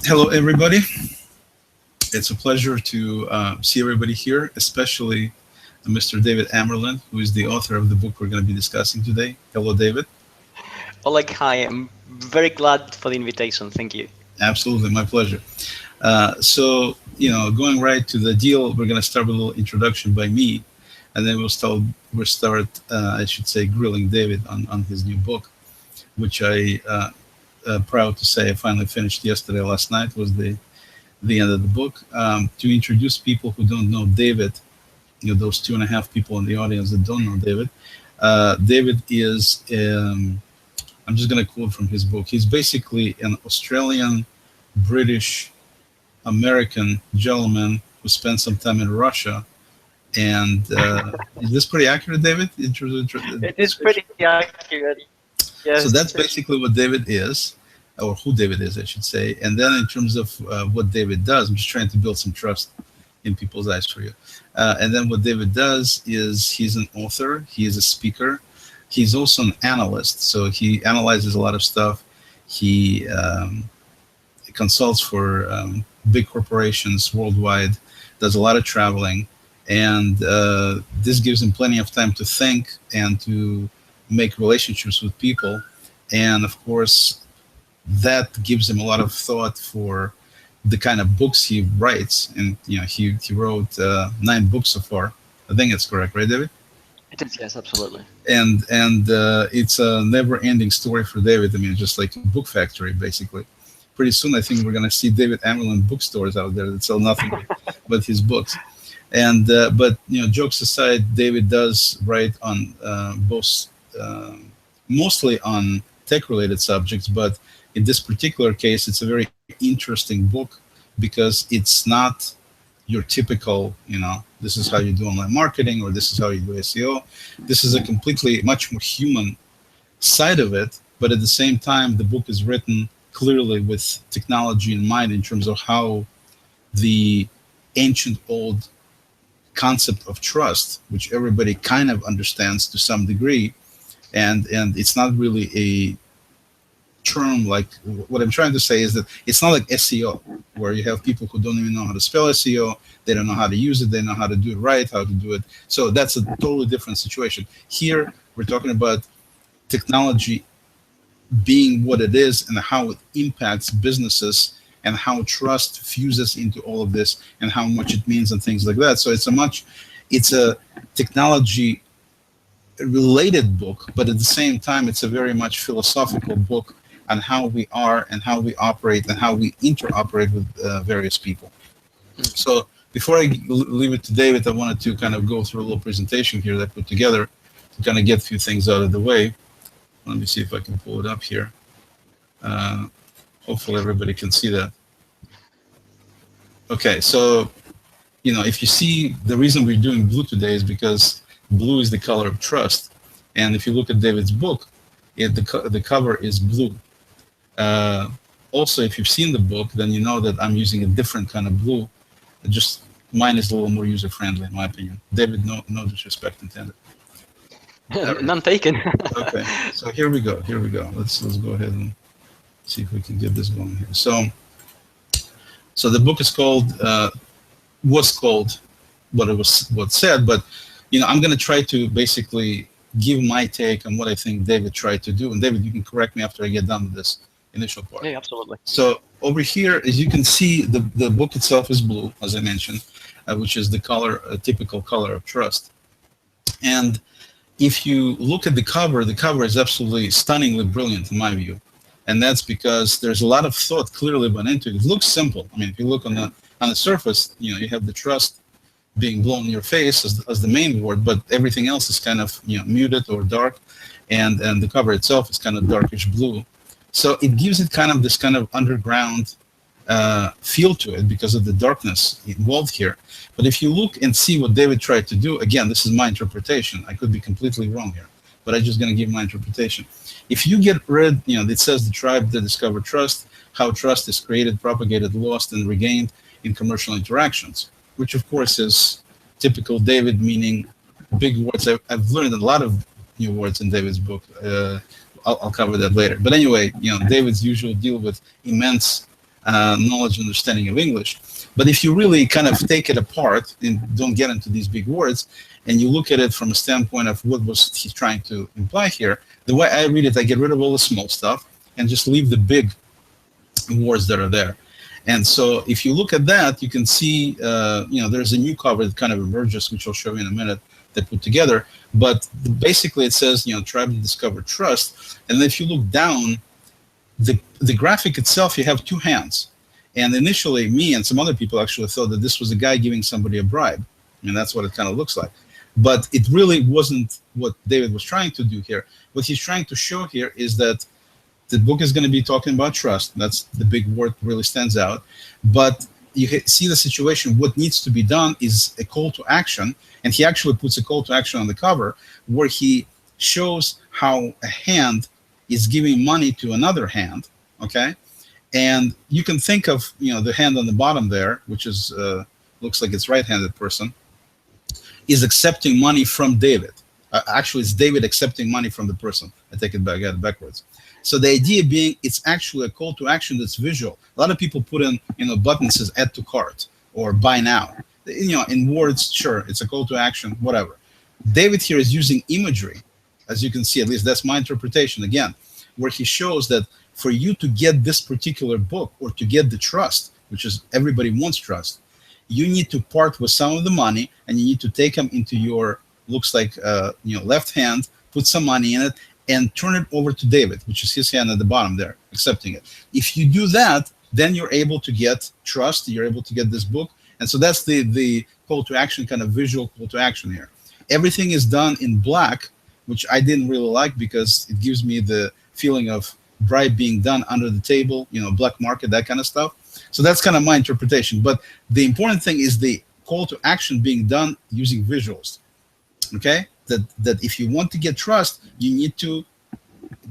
Hello, everybody. It's a pleasure to see everybody here, especially Mr. David Amerland, who is the author of the book we're going to be discussing today. Hello, David. Oleg, hi. I'm very glad for the invitation. Thank you. Absolutely, my pleasure. Going right to the deal, we're going to start with a little introduction by me, and then we'll start, I should say, grilling David on his new book, which proud to say, I finally finished yesterday. Last night was the end of the book. To introduce people who don't know David, those 2.5 people in the audience that don't know David. David is, I'm just going to quote from his book. He's basically an Australian, British, American gentleman who spent some time in Russia. And is this pretty accurate, David? It is pretty accurate. Yes. So that's basically what David is, or who David is, I should say. And then in terms of what David does, I'm just trying to build some trust in people's eyes for you. And then what David does is he's an author, he is a speaker, he's also an analyst. So he analyzes a lot of stuff. He consults for big corporations worldwide, does a lot of traveling, and this gives him plenty of time to think and to make relationships with people. And of course, that gives him a lot of thought for the kind of books he writes. And he wrote 9 books so far. I think that's correct, right, David? It is, yes, absolutely. And it's a never-ending story for David. I mean, just like a book factory, basically. Pretty soon, I think we're going to see David Amerland bookstores out there that sell nothing but his books. And but jokes aside, David does write on both, mostly on tech-related subjects, but in this particular case, it's a very interesting book because it's not your typical, this is how you do online marketing or this is how you do SEO. This is a completely much more human side of it, but at the same time, the book is written clearly with technology in mind in terms of how the ancient old concept of trust, which everybody kind of understands to some degree, and it's not really a term like what I'm trying to say is that it's not like SEO, where you have people who don't even know how to spell SEO, they don't know how to use it, they know how to do it right, how to do it. So that's a totally different situation. Here, we're talking about technology being what it is and how it impacts businesses and how trust fuses into all of this and how much it means and things like that. So it's a technology related book, but at the same time, it's a very much philosophical book on how we are and how we operate and how we interoperate with various people. So before I leave it to David, I wanted to kind of go through a little presentation here that I put together to kind of get a few things out of the way. Let me see if I can pull it up here. Hopefully everybody can see that. Okay, so, if you see, the reason we're doing blue today is because blue is the color of trust. And if you look at David's book, the cover is blue. Also, if you've seen the book, then you know that I'm using a different kind of blue. Just mine is a little more user-friendly, in my opinion. David, no disrespect intended. None taken. Okay, so here we go. Let's go ahead and see if we can get this going here. So the book is was called what said, but I'm going to try to basically give my take on what I think David tried to do. And David, you can correct me after I get done with this initial part. Yeah, absolutely. So over here, as you can see, the book itself is blue, as I mentioned, which is the color, a typical color of trust. And if you look at the cover is absolutely stunningly brilliant in my view. And that's because there's a lot of thought clearly went into it. It looks simple. I mean, if you look on the surface, you have the trust being blown in your face as the main word, but everything else is kind of muted or dark, and the cover itself is kind of darkish blue. So it gives it kind of this kind of underground feel to it because of the darkness involved here. But if you look and see what David tried to do, again, this is my interpretation. I could be completely wrong here, but I'm just going to give my interpretation. If you get read, it says the tribe that discovered trust, how trust is created, propagated, lost, and regained in commercial interactions, which of course is typical David, meaning big words. I've learned a lot of new words in David's book. I'll cover that later. But anyway, David's usual deal with immense knowledge and understanding of English. But if you really kind of take it apart and don't get into these big words, and you look at it from a standpoint of what was he trying to imply here, the way I read it, I get rid of all the small stuff and just leave the big words that are there. And so if you look at that, you can see, there's a new cover that kind of emerges, which I'll show you in a minute, they put together. But basically it says, try to discover trust. And if you look down, the graphic itself, you have two hands. And initially, me and some other people actually thought that this was a guy giving somebody a bribe. And that's what it kind of looks like. But it really wasn't what David was trying to do here. What he's trying to show here is that the book is going to be talking about trust. That's the big word really stands out. But you see the situation. What needs to be done is a call to action. And he actually puts a call to action on the cover where he shows how a hand is giving money to another hand, okay? And you can think of, the hand on the bottom there, which is looks like it's right-handed person, is accepting money from David. Actually, it's David accepting money from the person. I take it back, I got it backwards. So the idea being, it's actually a call to action that's visual. A lot of people put in, a button that says add to cart or buy now. In words, sure, it's a call to action, whatever. David here is using imagery, as you can see, at least that's my interpretation, again, where he shows that for you to get this particular book or to get the trust, which is everybody wants trust, you need to part with some of the money and you need to take them into your, looks like, left hand, put some money in it and turn it over to David, which is his hand at the bottom there, accepting it. If you do that, then you're able to get trust, you're able to get this book. And so that's the call to action, kind of visual call to action here. Everything is done in black, which I didn't really like because it gives me the feeling of bribe being done under the table, black market, that kind of stuff. So that's kind of my interpretation. But the important thing is the call to action being done using visuals, okay? That if you want to get trust, you need to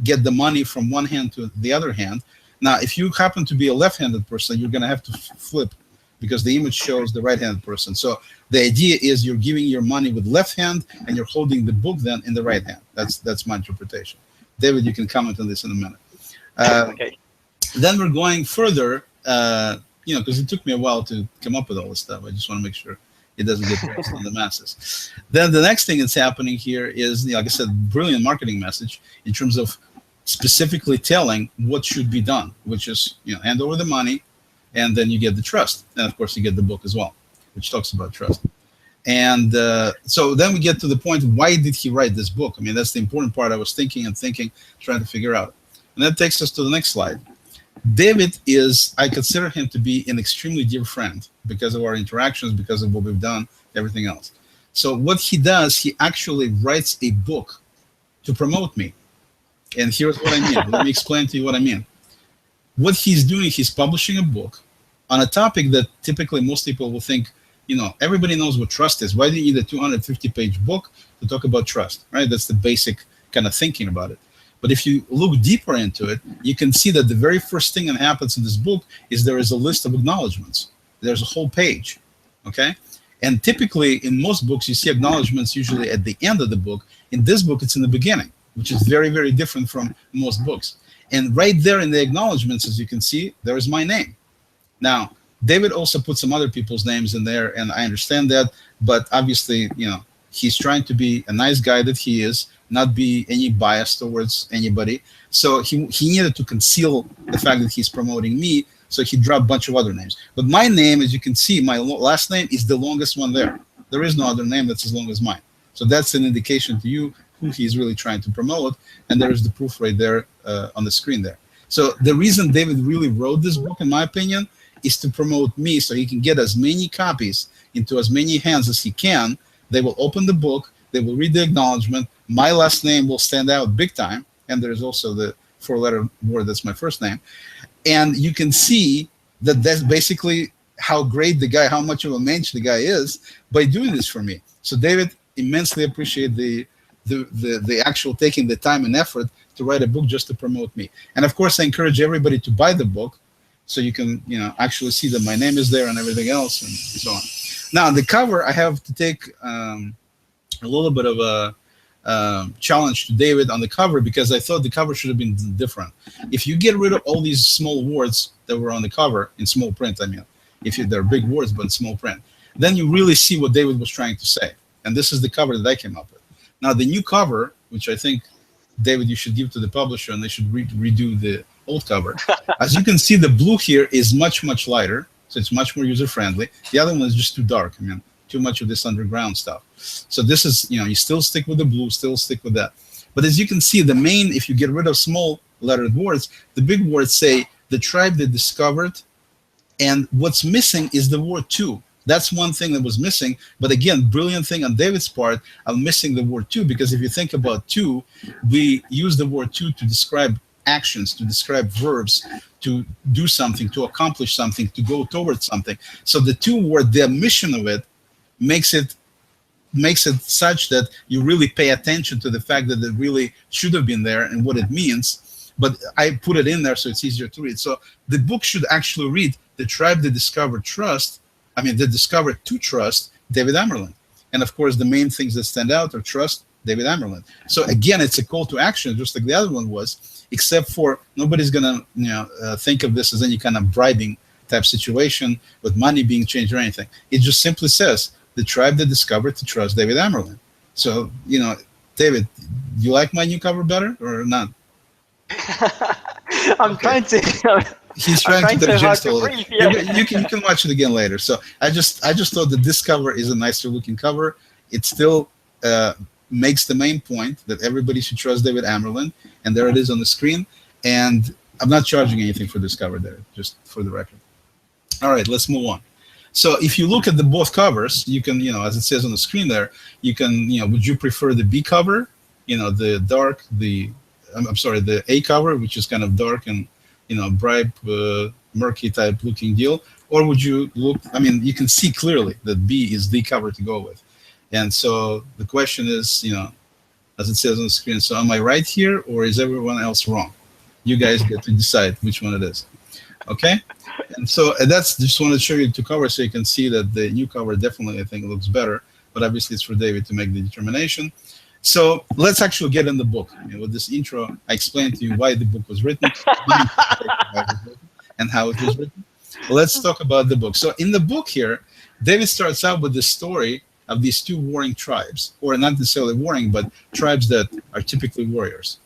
get the money from one hand to the other hand. Now, if you happen to be a left-handed person, you're going to have to flip because the image shows the right-handed person. So the idea is you're giving your money with left hand and you're holding the book then in the right hand. That's my interpretation. David, you can comment on this in a minute. Okay. Then we're going further, because it took me a while to come up with all this stuff. I just want to make sure it doesn't get lost on the masses. Then the next thing that's happening here is, like I said, brilliant marketing message in terms of specifically telling what should be done, which is, hand over the money, and then you get the trust. And of course, you get the book as well, which talks about trust. And so then we get to the point, why did he write this book? I mean, that's the important part. I was thinking, trying to figure out. And that takes us to the next slide. David is, I consider him to be an extremely dear friend because of our interactions, because of what we've done, everything else. So what he does, he actually writes a book to promote me. And here's what I mean. Let me explain to you what I mean. What he's doing, he's publishing a book on a topic that typically most people will think, everybody knows what trust is. Why do you need a 250-page book to talk about trust, right? That's the basic kind of thinking about it. But if you look deeper into it, you can see that the very first thing that happens in this book is there is a list of acknowledgments. There's a whole page, okay? And typically, in most books, you see acknowledgments usually at the end of the book. In this book, it's in the beginning, which is very, very different from most books. And right there in the acknowledgments, as you can see, there is my name. Now, David also put some other people's names in there, and I understand that. But obviously, he's trying to be a nice guy that he is, not be any bias towards anybody. So he needed to conceal the fact that he's promoting me, so he dropped a bunch of other names. But my name, as you can see, my last name is the longest one there. There is no other name that's as long as mine. So that's an indication to you who he's really trying to promote, and there's the proof right there on the screen there. So the reason David really wrote this book, in my opinion, is to promote me so he can get as many copies into as many hands as he can. They will open the book, they will read the acknowledgement, my last name will stand out big time, and there's also the 4-letter word that's my first name. And you can see that that's basically how great the guy, how much of a mensch the guy is by doing this for me. So David, immensely appreciate the actual taking the time and effort to write a book just to promote me. And of course, I encourage everybody to buy the book so you can, actually see that my name is there and everything else and so on. Now, the cover, I have to take a little bit of a challenge to David on the cover, because I thought the cover should have been different. If you get rid of all these small words that were on the cover in small print, I mean, if they're big words but in small print, then you really see what David was trying to say. And this is the cover that I came up with. Now the new cover, which I think, David, you should give to the publisher, and they should redo the old cover. As you can see, the blue here is much, much lighter, so it's much more user-friendly. The other one is just too dark. I mean, too much of this underground stuff. So this is, you still stick with the blue, still stick with that. But as you can see, the main, if you get rid of small lettered words, the big words say the tribe they discovered, and what's missing is the word to. That's one thing that was missing. But again, brilliant thing on David's part, I'm missing the word to, because if you think about to, we use the word to describe actions, to describe verbs, to do something, to accomplish something, to go towards something. So the to word, the omission of it, makes it such that you really pay attention to the fact that it really should have been there and what it means. But I put it in there so it's easier to read. So the book should actually read the tribe that discovered that discovered to trust David Amerland. And of course, the main things that stand out are trust David Amerland. So again, it's a call to action, just like the other one was, except for nobody's gonna think of this as any kind of bribing type situation with money being changed or anything. It just simply says the tribe that discovered to trust David Amerland. So, David, do you like my new cover better or not? I'm trying to. He's trying to digest all breathe, it. yeah. You can watch it again later. So I just thought that this cover is a nicer looking cover. It still makes the main point that everybody should trust David Amerland, and there it is on the screen. And I'm not charging anything for this cover there, just for the record. All right, let's move on. So if you look at the both covers, you can, as it says on the screen there, you can, would you prefer the B cover, the dark, the A cover, which is kind of dark and, bright, murky type looking deal, or would you look, you can see clearly that B is the cover to go with. And so the question is, as it says on the screen, so am I right here or is everyone else wrong? You guys get to decide which one it is. Okay? And so that's just wanted to show you the two covers so you can see that the new cover definitely, I think, looks better. But obviously, it's for David to make the determination. So let's actually get in the book. With this intro, I explained to you why the book was written and how it was written. Let's talk about the book. So in the book here, David starts out with the story of these two warring tribes, or not necessarily warring, but tribes that are typically warriors.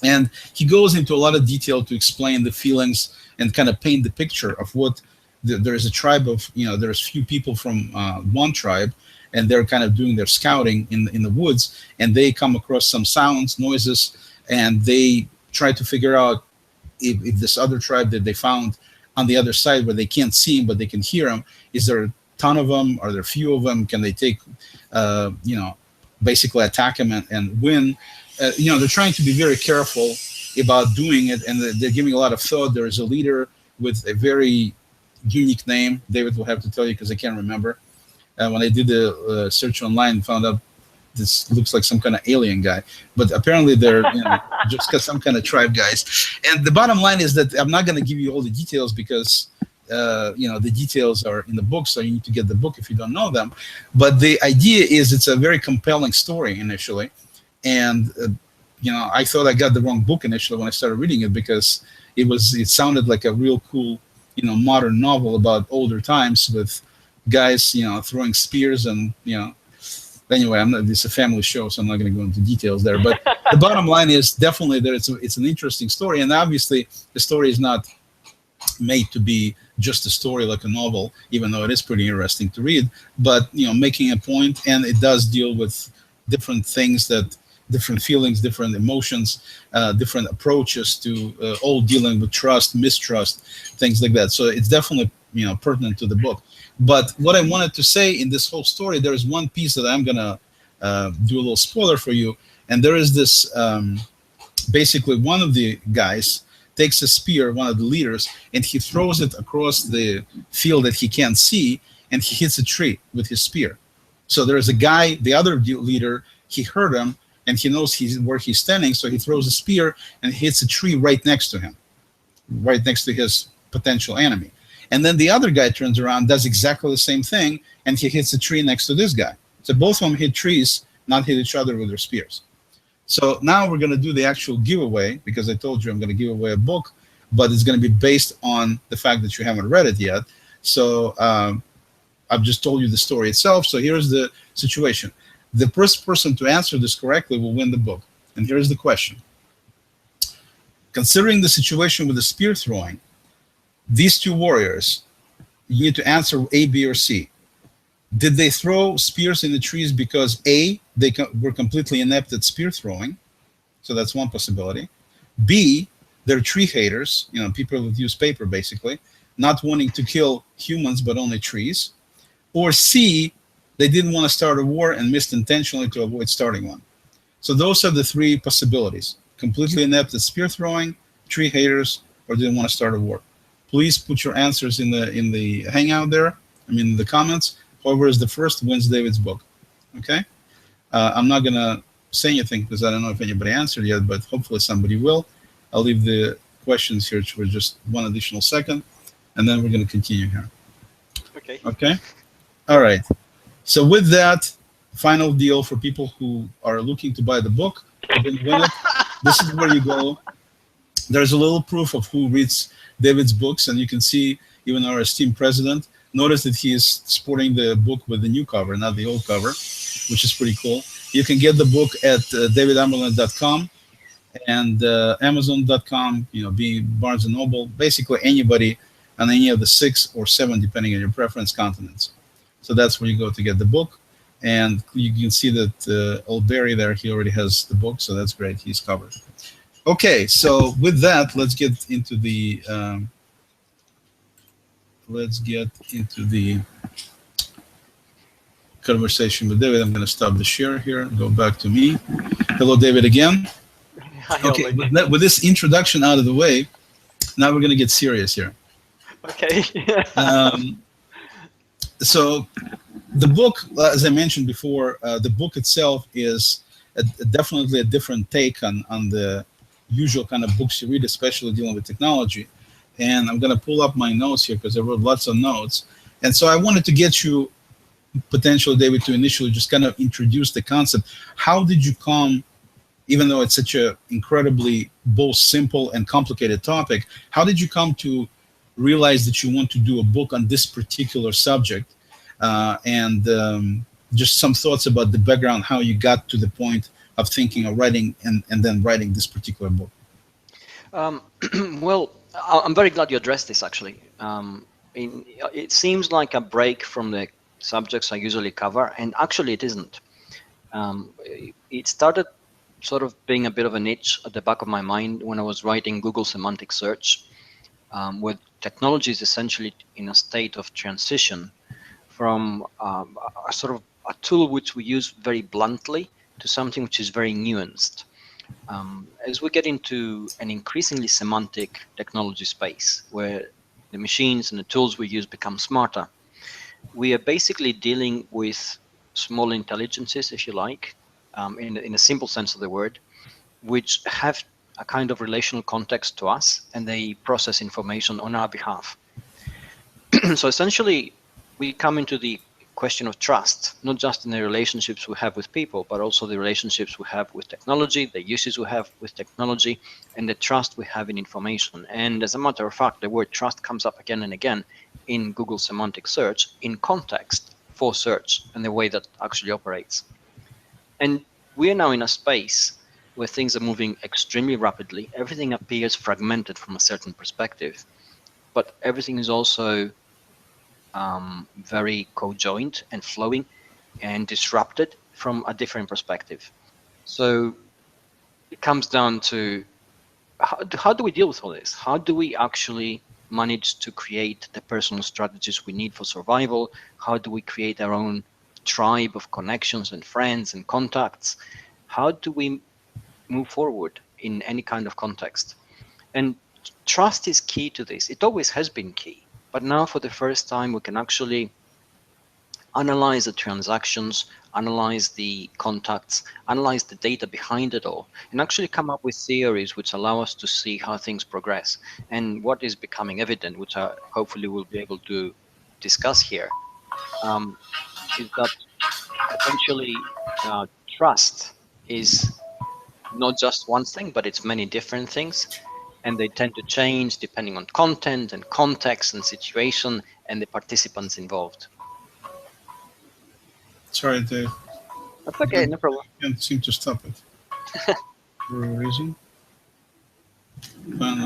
And he goes into a lot of detail to explain the feelings and kind of paint the picture of what there's a tribe of, there's few people from one tribe, and they're kind of doing their scouting in the woods, and they come across some sounds, noises, and they try to figure out if this other tribe that they found on the other side where they can't see them but they can hear them, is there a ton of them? Are there a few of them? Can they take, basically attack them and win? They're trying to be very careful about doing it, and they're giving a lot of thought. There is a leader with a very unique name. David will have to tell you because I can't remember. When I did the search online, found out this looks like some kind of alien guy, but apparently they're just got some kind of tribe guys. And the bottom line is that I'm not going to give you all the details because the details are in the book, so you need to get the book if you don't know them. But the idea is it's a very compelling story initially, and I thought I got the wrong book initially when I started reading it because it sounded like a real cool modern novel about older times with guys throwing spears and anyway, it's a family show, so I'm not going to go into details there. But the bottom line is definitely that it's an interesting story, and obviously the story is not made to be just a story like a novel, even though it is pretty interesting to read. But making a point, and it does deal with different things, different feelings, different emotions, different approaches to all dealing with trust, mistrust, things like that. So it's definitely pertinent to the book. But what I wanted to say in this whole story, there is one piece that I'm gonna do a little spoiler for you, and there is this basically one of the guys takes a spear, one of the leaders, and he throws it across the field that he can't see, and he hits a tree with his spear. So there's a guy, the other leader, he heard him, and he knows where he's standing, so he throws a spear and hits a tree right next to him, right next to his potential enemy. And then the other guy turns around, does exactly the same thing, and he hits a tree next to this guy. So both of them hit trees not hit each other with their spears. So now we're going to do the actual giveaway, because I told you I'm going to give away a book, but it's going to be based on the fact that you haven't read it yet. So I've just told you the story itself. So here's the situation. The first person to answer this correctly will win the book. And here's the question. Considering the situation with the spear throwing, these two warriors, you need to answer A, B, or C. Did they throw spears in the trees because A, they were completely inept at spear throwing? So that's one possibility. B, they're tree haters, people that use paper basically, not wanting to kill humans but only trees. Or C, they didn't want to start a war and missed intentionally to avoid starting one. So those are the three possibilities. Completely inept at spear throwing, tree haters, or didn't want to start a war. Please put your answers in the hangout there, in the comments. Whoever is the first wins David's book. Okay? I'm not going to say anything because I don't know if anybody answered yet, but hopefully somebody will. I'll leave the questions here for just one additional second, and then we're going to continue here. Okay. Okay? All right. So with that, final deal for people who are looking to buy the book, who didn't win it, this is where you go. There's a little proof of who reads David's books, and you can see even our esteemed president. Notice that he is sporting the book with the new cover, not the old cover, which is pretty cool. You can get the book at davidamerland.com and amazon.com, Barnes & Noble, basically anybody on any of the 6 or 7, depending on your preference, continents. So that's where you go to get the book. And you can see that old Barry there, he already has the book, so that's great. He's covered. Okay, so with that, let's get into the conversation with David. I'm going to stop the share here and go back to me. Hello, David, again. Hi, okay, with this introduction out of the way, now we're going to get serious here. Okay. So the book, as I mentioned before, the book itself is definitely a different take on the usual kind of books you read, especially dealing with technology. And I'm going to pull up my notes here because I wrote lots of notes. And so I wanted to get you, potentially, David, to initially just kind of introduce the concept. How did you come, even though it's such an incredibly both simple and complicated topic, how did you come to realize that you want to do a book on this particular subject? And just some thoughts about the background, how you got to the point of thinking of writing and then writing this particular book. Well, I'm very glad you addressed this, actually. It seems like a break from the subjects I usually cover, and actually it isn't. It started sort of being a bit of a niche at the back of my mind when I was writing Google semantic search, where technology is essentially in a state of transition from a sort of a tool which we use very bluntly to something which is very nuanced. As we get into an increasingly semantic technology space where the machines and the tools we use become smarter, we are basically dealing with small intelligences, if you like, in a simple sense of the word, which have a kind of relational context to us, and they process information on our behalf. So essentially, we come into the question of trust, not just in the relationships we have with people, but also the relationships we have with technology, the uses we have with technology, and the trust we have in information. And as a matter of fact, the word trust comes up again and again in Google semantic search in context for search and the way that actually operates. And we are now in a space where things are moving extremely rapidly. Everything appears fragmented from a certain perspective, but everything is also very cojoint and flowing and disrupted from a different perspective. So it comes down to how do we deal with all this? How do we actually manage to create the personal strategies we need for survival? How do we create our own tribe of connections and friends and contacts? How do we move forward in any kind of context? And trust is key to this. It always has been key. But now for the first time, we can actually analyze the transactions, analyze the contacts, analyze the data behind it all, and actually come up with theories which allow us to see how things progress. And what is becoming evident, which I hopefully will be able to discuss here, is that essentially trust is not just one thing, but it's many different things, and they tend to change depending on content and context and situation and the participants involved. Sorry, Dave. That's okay, no problem. Can't seem to stop it for a reason.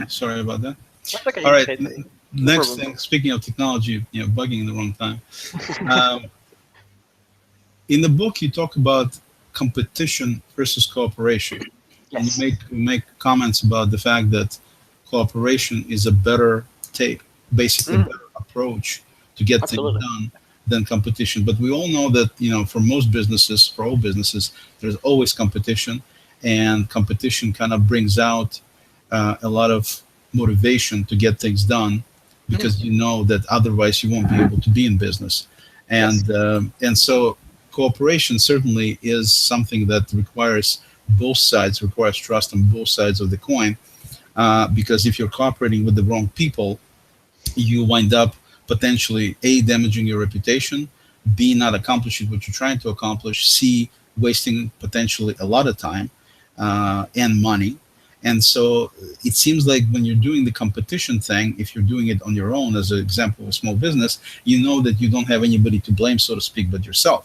Sorry about that. That's okay. All right. Okay. No Next problem. thing, speaking of technology, bugging in the wrong time. Um, in the book, you talk about competition versus cooperation, and Yes. you make comments about the fact that cooperation is a better take, basically Mm, better approach to get things absolutely. done than competition. But we all know that for most businesses, for all businesses, there's always competition, and competition kind of brings out a lot of motivation to get things done Mhm. because you know that otherwise you won't be able to be in business, Yes. and so cooperation certainly is something that requires both sides, requires trust on both sides of the coin, because if you're cooperating with the wrong people, you wind up potentially A, damaging your reputation, B, not accomplishing what you're trying to accomplish, C, wasting potentially a lot of time and money. And so it seems like when you're doing the competition thing, if you're doing it on your own, as an example of a small business, you know that you don't have anybody to blame, so to speak, but yourself.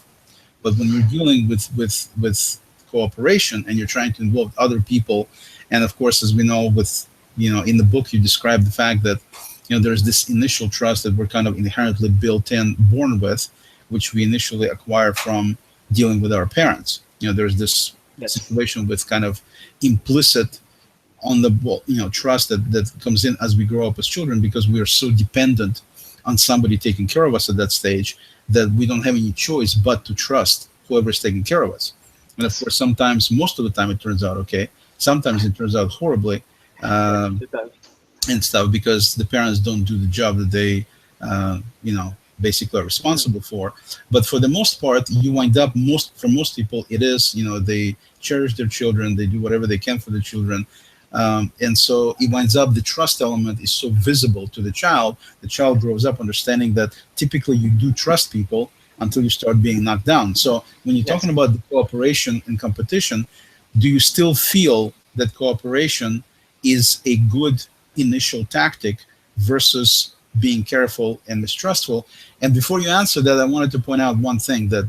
But when you're dealing with cooperation and you're trying to involve other people, and of course, as we know, with in the book, you describe the fact that there's this initial trust that we're kind of inherently built in, born with, which we initially acquire from dealing with our parents. There's this Yes. situation with kind of implicit on the trust that comes in as we grow up as children, because we are so dependent on somebody taking care of us at that stage that we don't have any choice but to trust whoever's taking care of us. And of Yes. course, sometimes, most of the time, it turns out okay. Sometimes it turns out horribly, Yes. um, It does. and stuff, because the parents don't do the job that they, basically are Mm. responsible for. But for the most part, you wind up for most people, it is, they cherish their children, they do whatever they can for the children, and so it winds up the trust element is so visible to the child. The child grows up understanding that typically you do trust people until you start being knocked down. So when you're Yes. talking about the cooperation and competition, do you still feel that cooperation is a good initial tactic versus being careful and mistrustful? And before you answer that, I wanted to point out one thing, that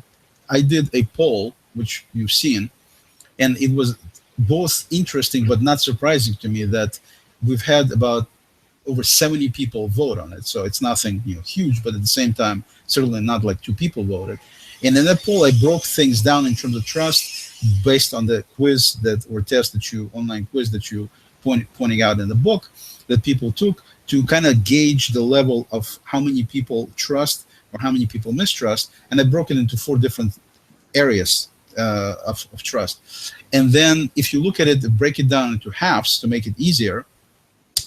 I did a poll, which you've seen, and it was both interesting but not surprising to me that we've had about over 70 people vote on it. So it's nothing huge, but at the same time, certainly not like two people voted. And in that poll, I broke things down in terms of trust based on the quiz that or test that online quiz that you pointing out in the book that people took to kind of gauge the level of how many people trust or how many people mistrust. And I broke it into four different areas of trust. And then if you look at it, break it down into halves to make it easier,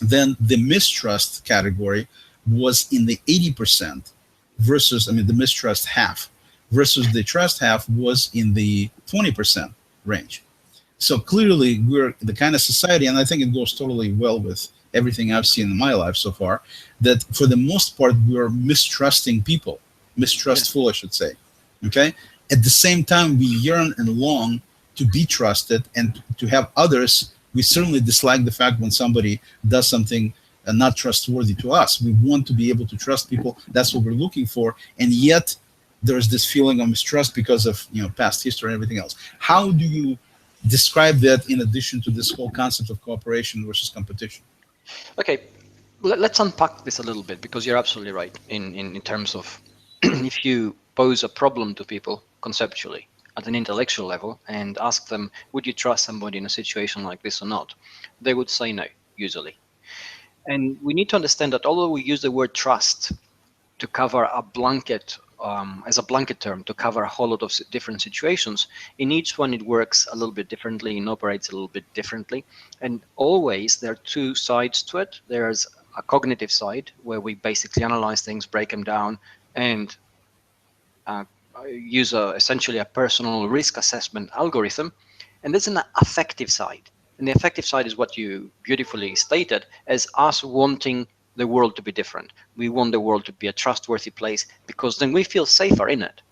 then the mistrust category was in the 80% versus, I mean, the mistrust half versus the trust half was in the 20% range. So clearly, we're the kind of society, and I think it goes totally well with everything I've seen in my life so far, that for the most part, we're mistrusting people, Yes. mistrustful, I should say. Okay. At the same time, we yearn and long to be trusted and to have others. We certainly dislike the fact when somebody does something not trustworthy to us. We want to be able to trust people. That's what we're looking for. And yet, there's this feeling of mistrust because of past history and everything else. How do you describe that in addition to this whole concept of cooperation versus competition? Okay. Let's unpack this a little bit, because you're absolutely right in terms of if you pose a problem to people conceptually at an intellectual level and ask them, would you trust somebody in a situation like this or not? They would say no, usually. And we need to understand that although we use the word trust to cover a blanket, as a blanket term, to cover a whole lot of different situations, in each one it works a little bit differently and operates a little bit differently. And always there are two sides to it. There's a cognitive side where we basically analyze things, break them down, and uh, use essentially a personal risk assessment algorithm. And there's an affective side. And the affective side is what you beautifully stated as us wanting the world to be different. We want the world to be a trustworthy place because then we feel safer in it.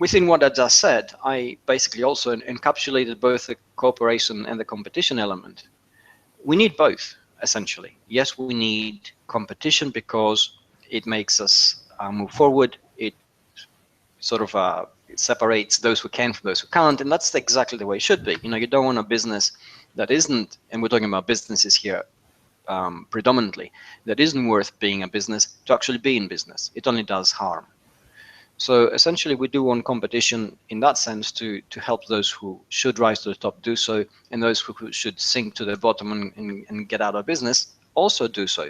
within what I just said, I basically also encapsulated both the cooperation and the competition element. We need both, essentially. Yes, we need competition because it makes us move forward. It sort of it separates those who can from those who can't, and that's exactly the way it should be. You don't want a business that isn't, and we're talking about businesses here predominantly, that isn't worth being a business to actually be in business. It only does harm. So essentially, we do want competition in that sense to help those who should rise to the top do so, and those who should sink to the bottom and get out of business also do so.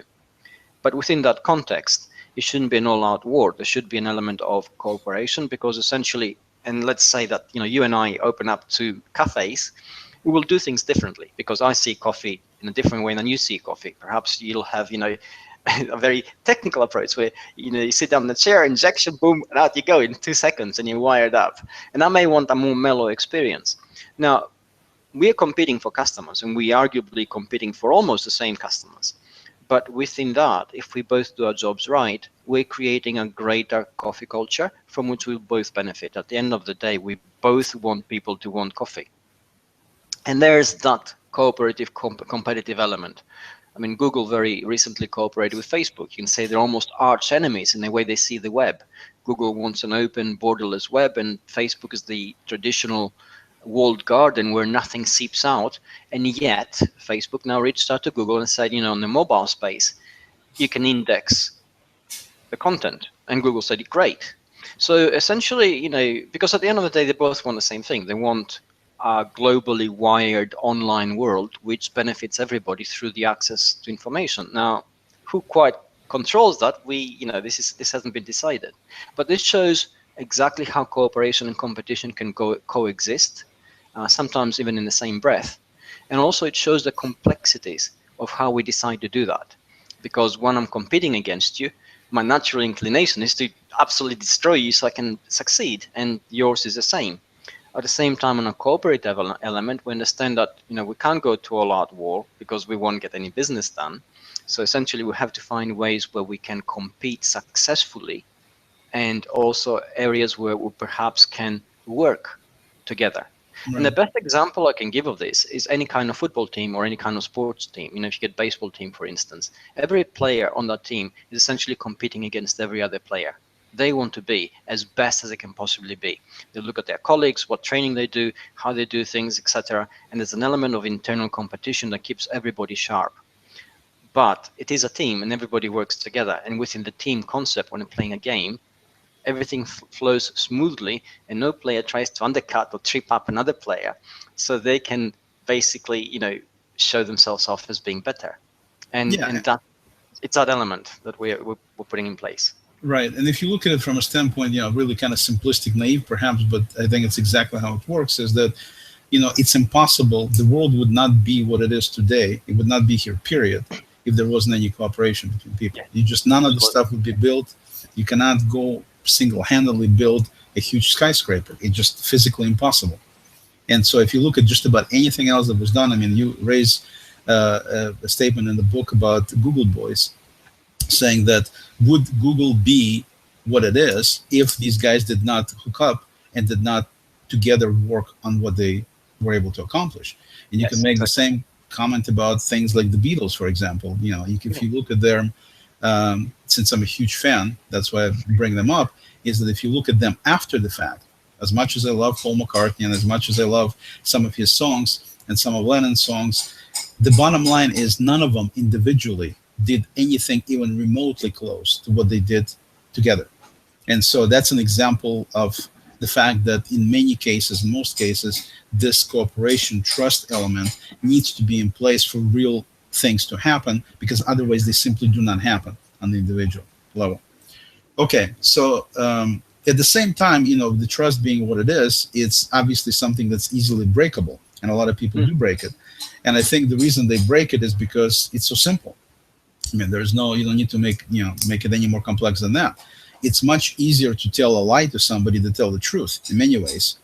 But within that context, it shouldn't be an all-out war. There should be an element of cooperation, because essentially, and let's say that you and I open up two cafes, we will do things differently, because I see coffee in a different way than you see coffee. Perhaps you'll have a very technical approach where you sit down in the chair, injection, boom, and out you go in 2 seconds, and you're wired up. And I may want a more mellow experience. Now, we are competing for customers, and we arguably competing for almost the same customers. But within that, if we both do our jobs right, we're creating a greater coffee culture from which we'll both benefit. At the end of the day, we both want people to want coffee. And there's that cooperative, competitive element. I mean, Google very recently cooperated with Facebook. You can say they're almost arch enemies in the way they see the web. Google wants an open, borderless web, and Facebook is the traditional walled garden where nothing seeps out. And yet Facebook now reached out to Google and said, on the mobile space, you can index the content. And Google said, great. So essentially, because at the end of the day, they both want the same thing. They want a globally wired online world which benefits everybody through the access to information. Now, who quite controls that? This hasn't been decided. But this shows exactly how cooperation and competition can coexist. Sometimes even in the same breath. And also it shows the complexities of how we decide to do that. Because when I'm competing against you, my natural inclination is to absolutely destroy you so I can succeed, and yours is the same. At the same time, on a cooperative element, we understand that we can't go to all-out war because we won't get any business done. So essentially we have to find ways where we can compete successfully, and also areas where we perhaps can work together. Right. And the best example I can give of this is any kind of football team or any kind of sports team. If you get baseball team, for instance, every player on that team is essentially competing against every other player. They want to be as best as they can possibly be. They look at their colleagues, what training they do, how they do things, etc. And there's an element of internal competition that keeps everybody sharp. But it is a team, and everybody works together. And within the team concept, when you're playing a game, everything flows smoothly, and no player tries to undercut or trip up another player, so they can basically, show themselves off as being better. And that it's that element that we're putting in place. Right, and if you look at it from a standpoint, really kind of simplistic, naive perhaps, but I think it's exactly how it works, is that, it's impossible. The world would not be what it is today. It would not be here, period, if there wasn't any cooperation between people. None of the stuff would be built. You cannot go single-handedly build a huge skyscraper. It's just physically impossible. And so if you look at just about anything else that was done, you raise a statement in the book about Google Boys, saying that would Google be what it is if these guys did not hook up and did not together work on what they were able to accomplish. And you can make the same comment about things like the Beatles, for example. If you look at their since I'm a huge fan, that's why I bring them up, is that if you look at them after the fact, as much as I love Paul McCartney and as much as I love some of his songs and some of Lennon's songs, the bottom line is none of them individually did anything even remotely close to what they did together. And so that's an example of the fact that in many cases, in most cases, this cooperation trust element needs to be in place for real things to happen, because otherwise they simply do not happen on the individual level. Okay, so at the same time, the trust being what it is, it's obviously something that's easily breakable, and a lot of people do break it. And I think the reason they break it is because it's so simple. There's no, you don't need to make it any more complex than that. It's much easier to tell a lie to somebody than tell the truth in many ways.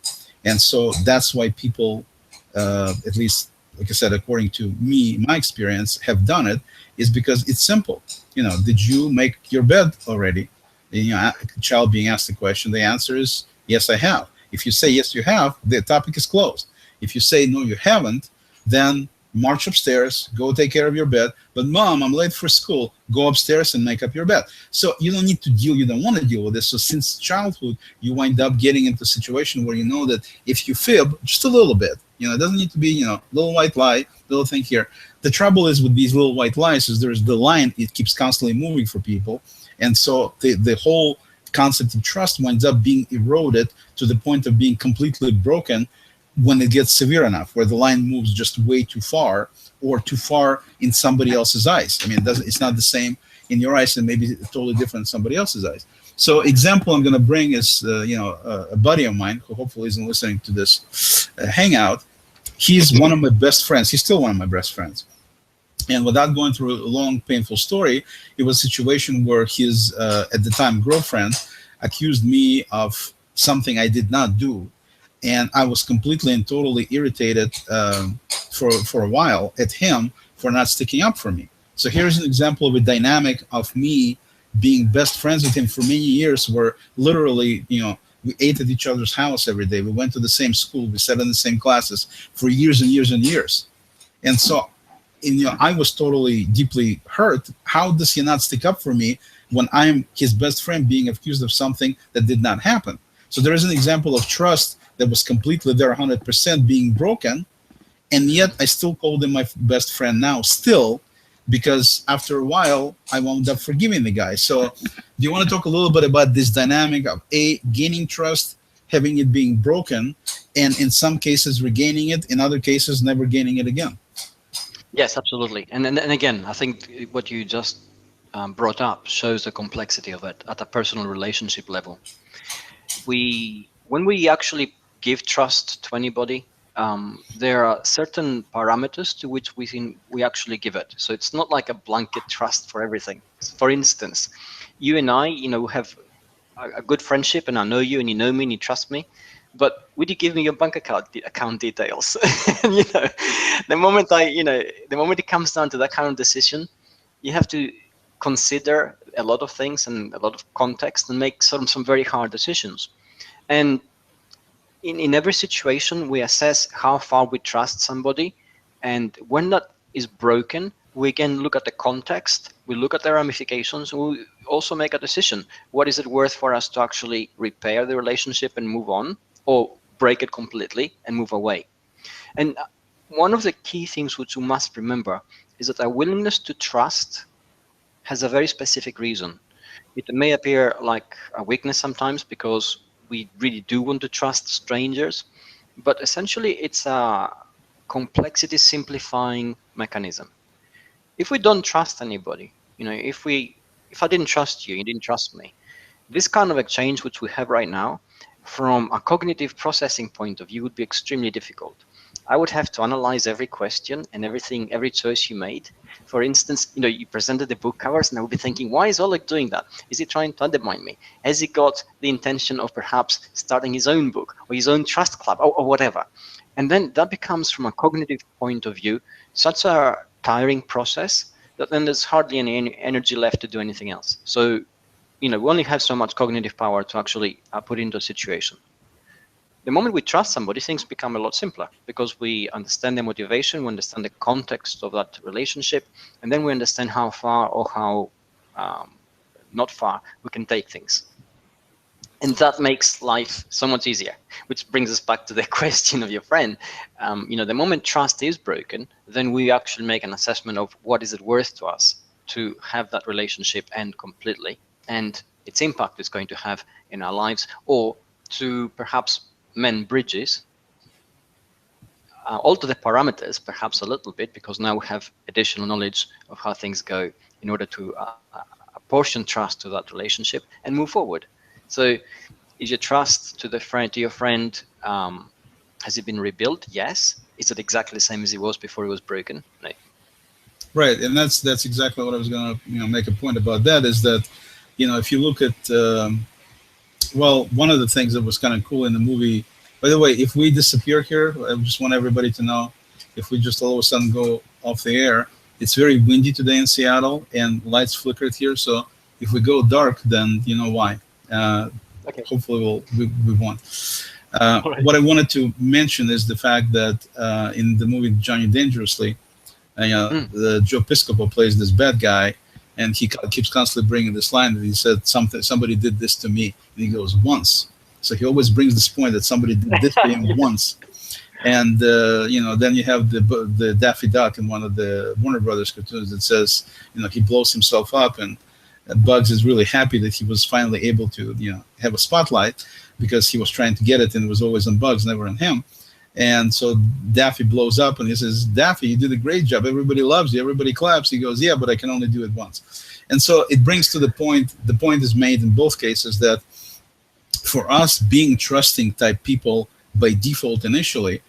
And so that's why people, at least, like I said, according to me, my experience, have done it, is because it's simple. Did you make your bed already? A child being asked the question, the answer is, Yes, I have. If you say yes, you have, the topic is closed. If you say no, you haven't, then march upstairs, go take care of your bed. But mom, I'm late for school. Go upstairs and make up your bed. So you don't need to deal. You don't want to deal with this. So since childhood, you wind up getting into a situation where you know that if you fib just a little bit, it doesn't need to be, little white lie, little thing here. The trouble is with these little white lies is there's the line. It keeps constantly moving for people, and so the whole concept of trust winds up being eroded to the point of being completely broken when it gets severe enough, where the line moves just way too far or too far in somebody else's eyes. I mean, it's not the same in your eyes and maybe totally different in somebody else's eyes. So example I'm going to bring is, a buddy of mine who hopefully isn't listening to this hangout. He's one of my best friends. He's still one of my best friends. And without going through a long, painful story, it was a situation where his, at the time, girlfriend accused me of something I did not do. And I was completely and totally irritated for a while at him for not sticking up for me. So here's an example of a dynamic of me being best friends with him for many years, where literally, we ate at each other's house every day. We went to the same school. We sat in the same classes for years and years and years. And so, I was totally deeply hurt. How does he not stick up for me when I'm his best friend being accused of something that did not happen? So there is an example of trust that was completely there, 100% being broken. And yet I still called him my best friend now still, because after a while I wound up forgiving the guy. So do you want to talk a little bit about this dynamic of gaining trust, having it being broken, and in some cases regaining it, in other cases never gaining it again? Yes, absolutely. And again, I think what you just brought up shows the complexity of it at a personal relationship level. When we actually give trust to anybody, there are certain parameters to which we actually give it. So it's not like a blanket trust for everything. For instance, you and I, have a good friendship, and I know you, and you know me, and you trust me. But would you give me your bank account details? And, the moment it comes down to that kind of decision, you have to consider a lot of things and a lot of context and make some very hard decisions. And in every situation, we assess how far we trust somebody. And when that is broken, we can look at the context, we look at the ramifications, and we also make a decision. What is it worth for us to actually repair the relationship and move on, or break it completely and move away? And one of the key things which you must remember is that our willingness to trust has a very specific reason. It may appear like a weakness sometimes because we really do want to trust strangers, but essentially it's a complexity simplifying mechanism. If we don't trust anybody, if I didn't trust you, you didn't trust me, this kind of exchange which we have right now, from a cognitive processing point of view, would be extremely difficult. I would have to analyze every question and every choice you made. For instance, you presented the book covers, and I would be thinking, why is Oleg doing that? Is he trying to undermine me? Has he got the intention of perhaps starting his own book or his own trust club or whatever? And then that becomes, from a cognitive point of view, such a tiring process that then there's hardly any energy left to do anything else. So, we only have so much cognitive power to actually put into a situation. The moment we trust somebody, things become a lot simpler because we understand their motivation, we understand the context of that relationship, and then we understand how far or how not far we can take things. And that makes life so much easier, which brings us back to the question of your friend. The moment trust is broken, then we actually make an assessment of what is it worth to us to have that relationship end completely, and its impact it's going to have in our lives, or to perhaps mend bridges, alter the parameters perhaps a little bit, because now we have additional knowledge of how things go in order to apportion trust to that relationship and move forward. So is your trust to your friend, has it been rebuilt? Yes. Is it exactly the same as it was before it was broken? No. Right, and that's exactly what I was going to make a point about. That is that if you look at one of the things that was kind of cool in the movie. By the way, if we disappear here, I just want everybody to know, if we just all of a sudden go off the air, it's very windy today in Seattle and lights flickered here. So if we go dark, then you know why. Okay. hopefully we won't. All right. What I wanted to mention is the fact that in the movie Johnny Dangerously, Mm. the Joe Piscopo plays this bad guy, and he keeps constantly bringing this line that he said somebody did this to me, and he goes once. So he always brings this point that somebody did this to him Yeah. once. And then you have the Daffy Duck in one of the Warner Brothers cartoons that says, he blows himself up, and Bugs is really happy that he was finally able to have a spotlight, because he was trying to get it and it was always on Bugs, never on him. And so Daffy blows up and he says, Daffy, you did a great job. Everybody loves you. Everybody claps. He goes, yeah, but I can only do it once. And so it brings to the point is made in both cases that for us, being trusting type people by default initially,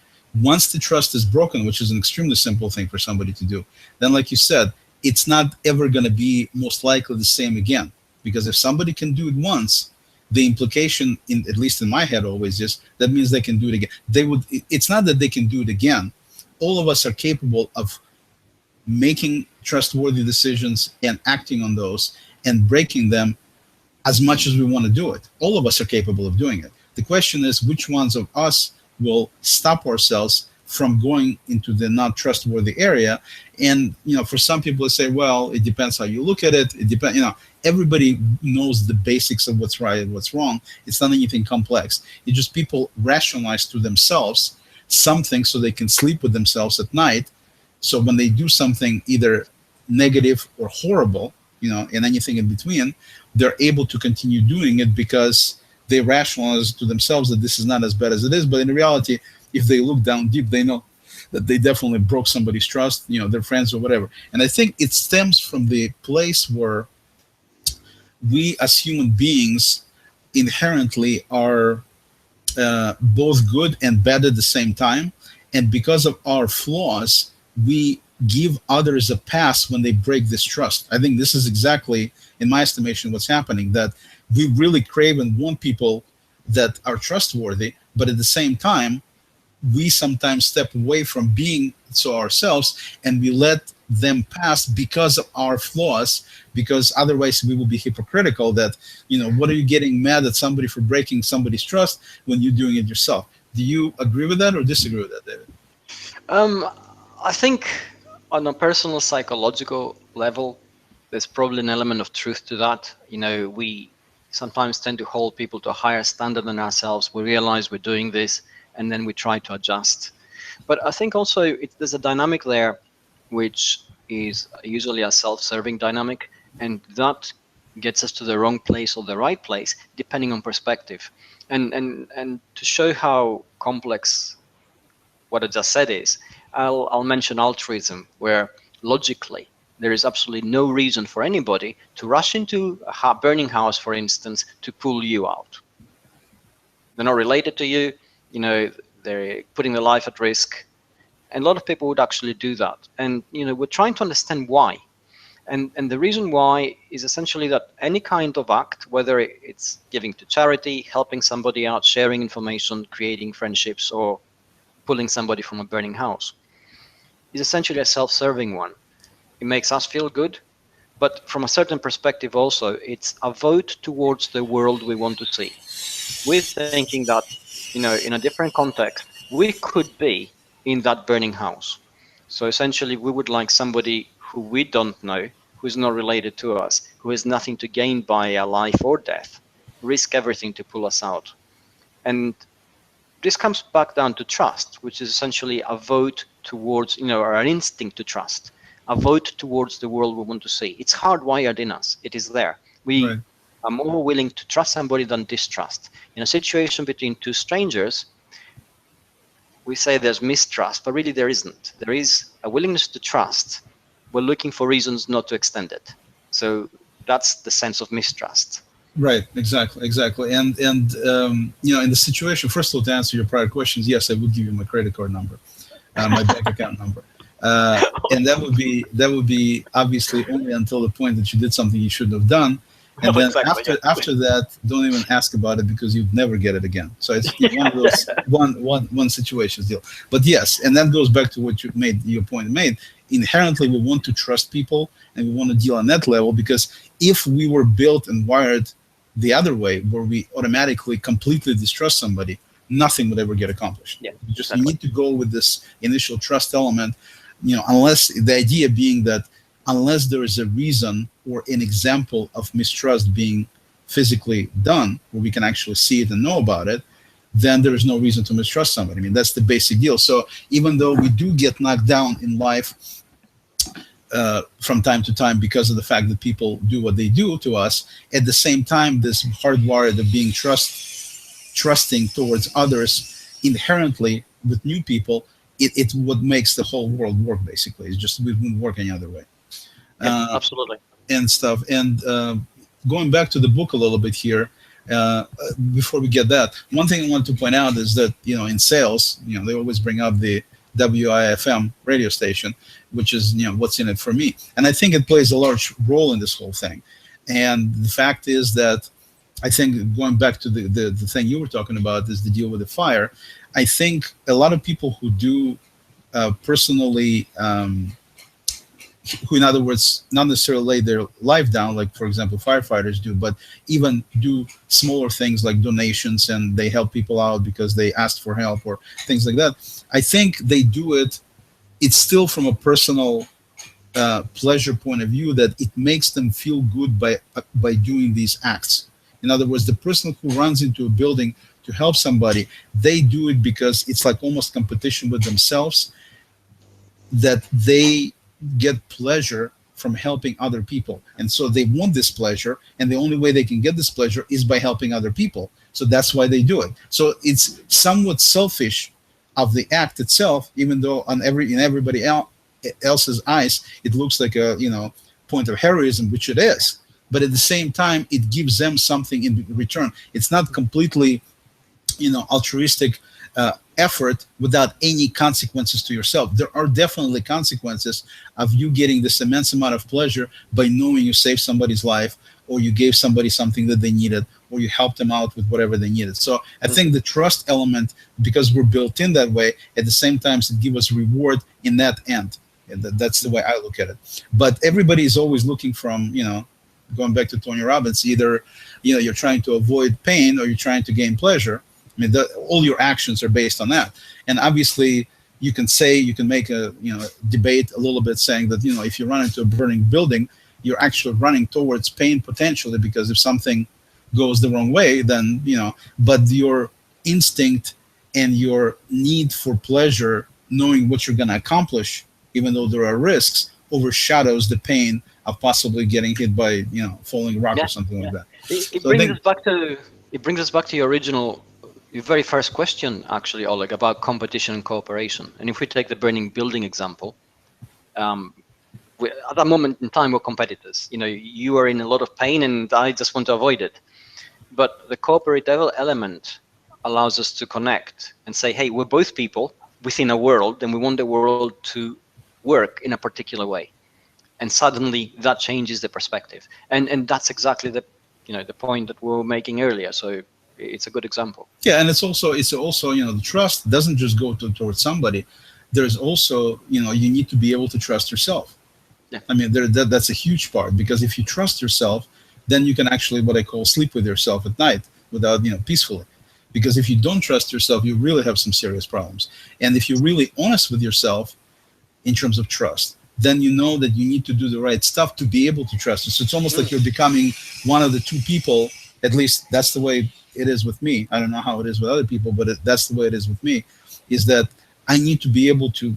once the trust is broken, which is an extremely simple thing for somebody to do, then like you said, it's not ever going to be most likely the same again. Because if somebody can do it once, the implication, at least in my head always, is that means they can do it again. It's not that they can do it again. All of us are capable of making trustworthy decisions and acting on those and breaking them as much as we want to do it. All of us are capable of doing it. The question is, which ones of us will stop ourselves from going into the not trustworthy area? And for some people, they say, well, it depends how you look at it. It depends. Everybody knows the basics of what's right and what's wrong. It's not anything complex. It's just people rationalize to themselves something so they can sleep with themselves at night. So when they do something either negative or horrible, and anything in between, they're able to continue doing it because they rationalize to themselves that this is not as bad as it is. But in reality, if they look down deep, they know that they definitely broke somebody's trust, their friends or whatever. And I think it stems from the place where we as human beings inherently are both good and bad at the same time. And because of our flaws, we give others a pass when they break this trust. I think this is exactly, in my estimation, what's happening, that we really crave and want people that are trustworthy, but at the same time, we sometimes step away from being so ourselves and we let them pass because of our flaws, because otherwise we will be hypocritical that, what are you getting mad at somebody for breaking somebody's trust when you're doing it yourself? Do you agree with that or disagree with that, David? I think on a personal psychological level, there's probably an element of truth to that. We sometimes tend to hold people to a higher standard than ourselves. We realize we're doing this, and then we try to adjust. But I think also there's a dynamic there, which is usually a self-serving dynamic, and that gets us to the wrong place or the right place, depending on perspective. And to show how complex what I just said is, I'll mention altruism, where logically there is absolutely no reason for anybody to rush into a burning house, for instance, to pull you out. They're not related to you, they're putting their life at risk. And a lot of people would actually do that. And, we're trying to understand why. And the reason why is essentially that any kind of act, whether it's giving to charity, helping somebody out, sharing information, creating friendships, or pulling somebody from a burning house, is essentially a self-serving one. It makes us feel good, but from a certain perspective also, it's a vote towards the world we want to see. We're thinking that, in a different context, we could be in that burning house. So essentially, we would like somebody who we don't know, who's not related to us, who has nothing to gain by a life or death, risk everything to pull us out. And this comes back down to trust, which is essentially a vote towards, our instinct to trust, a vote towards the world we want to see. It's hardwired in us. It is there. We Right. are more willing to trust somebody than distrust. In a situation between two strangers, we say there's mistrust, but really there isn't. There is a willingness to trust. We're looking for reasons not to extend it. So that's the sense of mistrust. Right, exactly. And in the situation, first of all, to answer your prior questions, yes, I would give you my credit card number, my bank account number, and that would be obviously only until the point that you did something you shouldn't have done, and then Exactly, after that, don't even ask about it because you'd never get it again. So it's one of those one situations deal. But yes, and that goes back to what your point made. Inherently, we want to trust people and we want to deal on that level, because if we were built and wired the other way, where we automatically completely distrust somebody, nothing would ever get accomplished. Yeah, You exactly. need to go with this initial trust element, unless the idea being that unless there is a reason or an example of mistrust being physically done, where we can actually see it and know about it, then there is no reason to mistrust somebody. I mean, that's the basic deal. So even though we do get knocked down in life from time to time because of the fact that people do what they do to us, at the same time, this hardwired of being trusting towards others inherently with new people, it's what makes the whole world work. Basically, it's just we wouldn't work any other way. Yeah, Uh, absolutely. and stuff. And going back to the book a little bit here, before we get that, one thing I want to point out is that in sales, they always bring up the WIFM radio station, which is what's in it for me, and I think it plays a large role in this whole thing. And the fact is that I think going back to the thing you were talking about is the deal with the fire. I think a lot of people who do personally who in other words not necessarily lay their life down like for example firefighters do, but even do smaller things like donations and they help people out because they asked for help or things like that. I think they do it's still from a personal pleasure point of view, that it makes them feel good by doing these acts. In other words, the person who runs into a building to help somebody, they do it because it's like almost competition with themselves, that they get pleasure from helping other people. And so they want this pleasure, and the only way they can get this pleasure is by helping other people. So that's why they do it. So it's somewhat selfish of the act itself, even though in everybody else's eyes it looks like a point of heroism, which it is. But at the same time, it gives them something in return. It's not completely altruistic effort without any consequences to yourself. There are definitely consequences of you getting this immense amount of pleasure by knowing you saved somebody's life, or you gave somebody something that they needed, or you helped them out with whatever they needed. So I think the trust element, because we're built in that way, at the same time it gives us reward in that end. And that's the way I look at it. But everybody is always looking from going back to Tony Robbins, either you're trying to avoid pain or you're trying to gain pleasure. I mean, all your actions are based on that. And obviously, you can make a debate a little bit, saying that if you run into a burning building, you're actually running towards pain potentially, because if something goes the wrong way, then But your instinct and your need for pleasure, knowing what you're going to accomplish, even though there are risks, overshadows the pain of possibly getting hit by falling rock or something like that. It brings us back to your very first question, actually, Oleg, about competition and cooperation. And if we take the burning building example, at that moment in time, we're competitors. You are in a lot of pain, and I just want to avoid it. But the cooperative element allows us to connect and say, hey, we're both people within a world, and we want the world to work in a particular way. And suddenly that changes the perspective. And that's exactly the point that we were making earlier. So it's a good example. Yeah, and it's also the trust doesn't just go towards somebody. There's also you need to be able to trust yourself. Yeah. I mean, that's a huge part, because if you trust yourself, then you can actually, what I call, sleep with yourself at night without peacefully. Because if you don't trust yourself, you really have some serious problems. And if you're really honest with yourself in terms of trust, then you know that you need to do the right stuff to be able to trust you. So it's almost like you're becoming one of the two people. At least that's the way it is with me. I don't know how it is with other people, but that's the way it is with me, is that I need to be able to,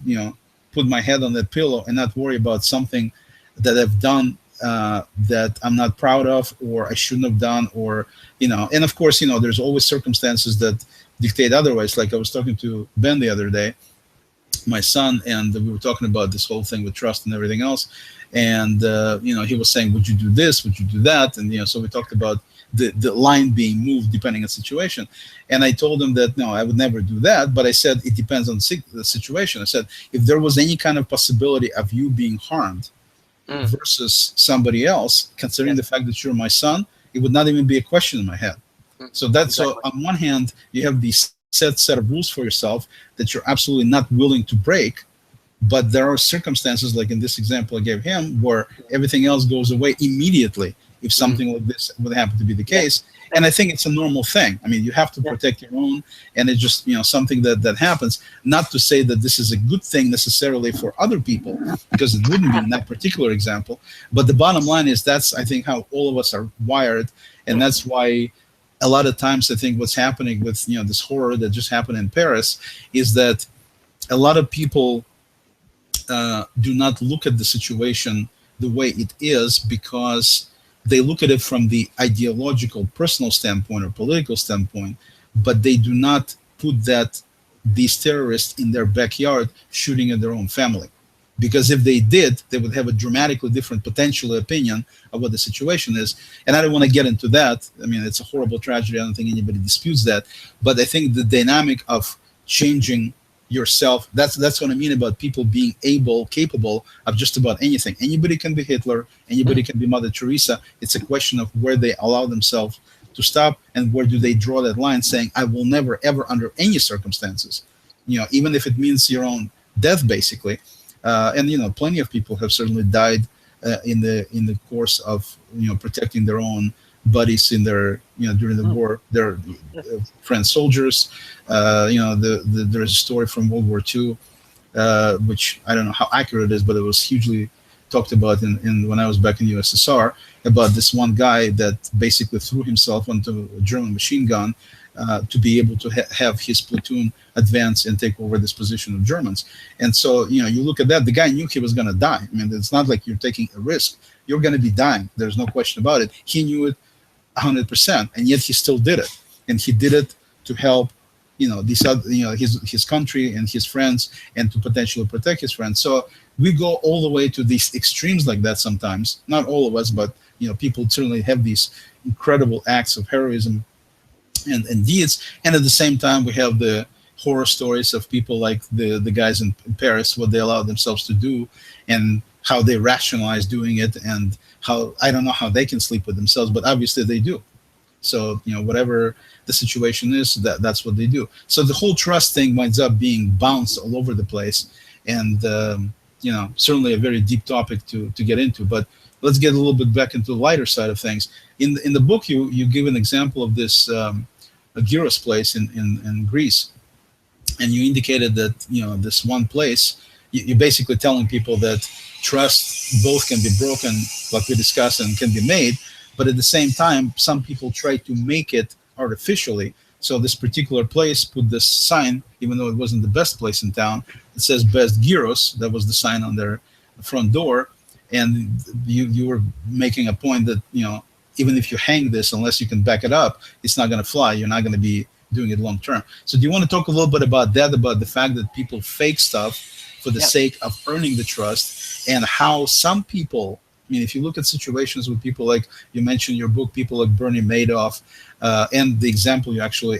put my head on that pillow and not worry about something that I've done that I'm not proud of, or I shouldn't have done, or, and of course, there's always circumstances that dictate otherwise. Like I was talking to Ben the other day, my son, and we were talking about this whole thing with trust and everything else. And, he was saying, would you do this? Would you do that? And, so we talked about the line being moved depending on situation. And I told him that, no, I would never do that. But I said, it depends on the situation. I said, if there was any kind of possibility of you being harmed versus somebody else, considering the fact that you're my son, it would not even be a question in my head. So so on one hand, you have these set of rules for yourself that you're absolutely not willing to break. But there are circumstances, like in this example I gave him, where everything else goes away immediately if something like this would happen to be the case. And I think it's a normal thing. I mean, you have to protect your own, and it's just something that happens. Not to say that this is a good thing necessarily for other people, because it wouldn't be in that particular example. But the bottom line is that's, I think, how all of us are wired, and that's why a lot of times I think what's happening with this horror that just happened in Paris is that a lot of people do not look at the situation the way it is, because they look at it from the ideological, personal standpoint or political standpoint, but they do not put these terrorists in their backyard shooting at their own family. Because if they did, they would have a dramatically different potential opinion of what the situation is. And I don't want to get into that. I mean, it's a horrible tragedy. I don't think anybody disputes that. But I think the dynamic of changing yourself, that's what I mean about people being capable of just about anything. Anybody can be Hitler, anybody can be Mother Teresa. It's a question of where they allow themselves to stop, and where do they draw that line, saying, I will never ever under any circumstances, even if it means your own death, basically. And plenty of people have certainly died in the course of protecting their own buddies in their during the war, their friend soldiers. There's a story from World War II, which I don't know how accurate it is, but it was hugely talked about in when I was back in the USSR, about this one guy that basically threw himself onto a German machine gun to be able to have his platoon advance and take over this position of Germans. And so, you look at that, the guy knew he was going to die. I mean, it's not like you're taking a risk. You're going to be dying. There's no question about it. He knew it 100%, and yet he still did it. And he did it to help, these other, his country and his friends, and to potentially protect his friends. So we go all the way to these extremes like that sometimes. Not all of us, but people certainly have these incredible acts of heroism and deeds. And at the same time, we have the horror stories of people like the guys in Paris, what they allow themselves to do, and how they rationalize doing it, and how I don't know how they can sleep with themselves, but obviously they do. So whatever the situation is, that's what they do. So the whole trust thing winds up being bounced all over the place, and certainly a very deep topic to get into. But let's get a little bit back into the lighter side of things. In the book, you give an example of this a gyros place in Greece, and you indicated that this one place, you're basically telling people that trust both can be broken, like we discussed, and can be made, but at the same time, some people try to make it artificially. So this particular place put this sign, even though it wasn't the best place in town, it says "Best Gyros." That was the sign on their front door, and you were making a point that even if you hang this, unless you can back it up, it's not going to fly. You're not going to be doing it long term. So do you want to talk a little bit about that, about the fact that people fake stuff for the sake of earning the trust, and how some people, I mean, if you look at situations with people like you mentioned in your book, people like Bernie Madoff, and the example you actually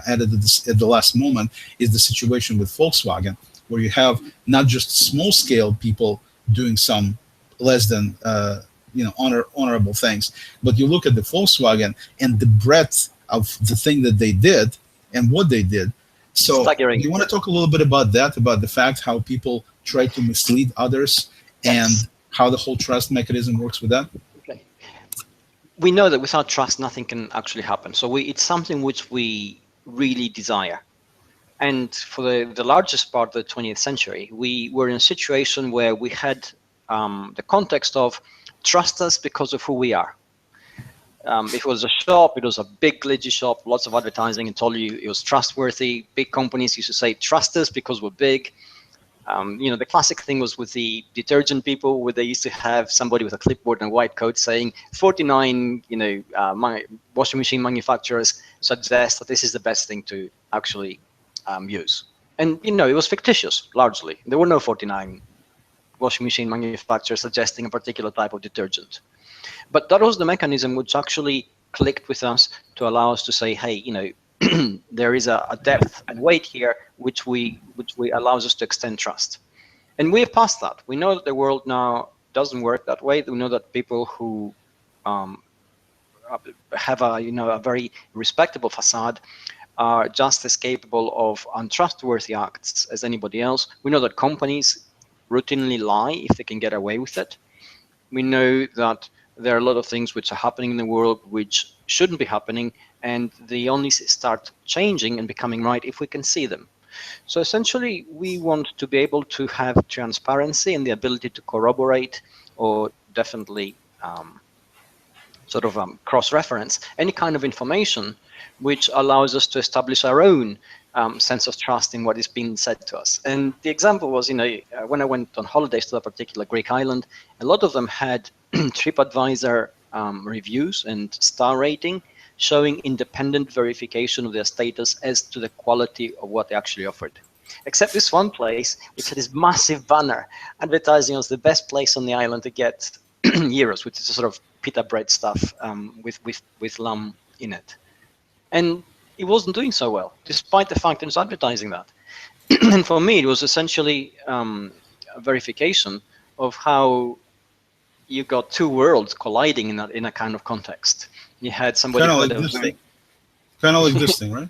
added at the last moment is the situation with Volkswagen, where you have not just small scale people doing some less than honorable things, but you look at the Volkswagen and the breadth of the thing that they did and what they did. So do you want to talk a little bit about that, about the fact how people try to mislead others, and how the whole trust mechanism works with that? Okay. We know that without trust, nothing can actually happen. So it's something which we really desire. And for the largest part of the 20th century, we were in a situation where we had the context of trust us because of who we are. If it was a shop, it was a big glitchy shop, lots of advertising, and told you it was trustworthy. Big companies used to say, trust us because we're big. The classic thing was with the detergent people, where they used to have somebody with a clipboard and a white coat saying 49, washing machine manufacturers suggest that this is the best thing to actually use. And, it was fictitious, largely. There were no 49 washing machine manufacturers suggesting a particular type of detergent. But that was the mechanism which actually clicked with us to allow us to say, hey, there is a depth and weight here which allows us to extend trust. And we have passed that. We know that the world now doesn't work that way. We know that people who have a very respectable facade are just as capable of untrustworthy acts as anybody else. We know that companies routinely lie if they can get away with it. We know that there are a lot of things which are happening in the world which shouldn't be happening, and they only start changing and becoming right if we can see them. So essentially, we want to be able to have transparency and the ability to corroborate or definitely cross-reference any kind of information which allows us to establish our own sense of trust in what is being said to us. And the example was, when I went on holidays to a particular Greek island, a lot of them had TripAdvisor reviews and star rating showing independent verification of their status as to the quality of what they actually offered. Except this one place, which had this massive banner advertising as the best place on the island to get gyros, which is a sort of pita bread stuff with lamb in it. And it wasn't doing so well, despite the fact it was advertising that. And for me, it was essentially a verification of how you got two worlds colliding in a kind of context. You had somebody Kind of who had like a this very thing. Kind of like this thing, right?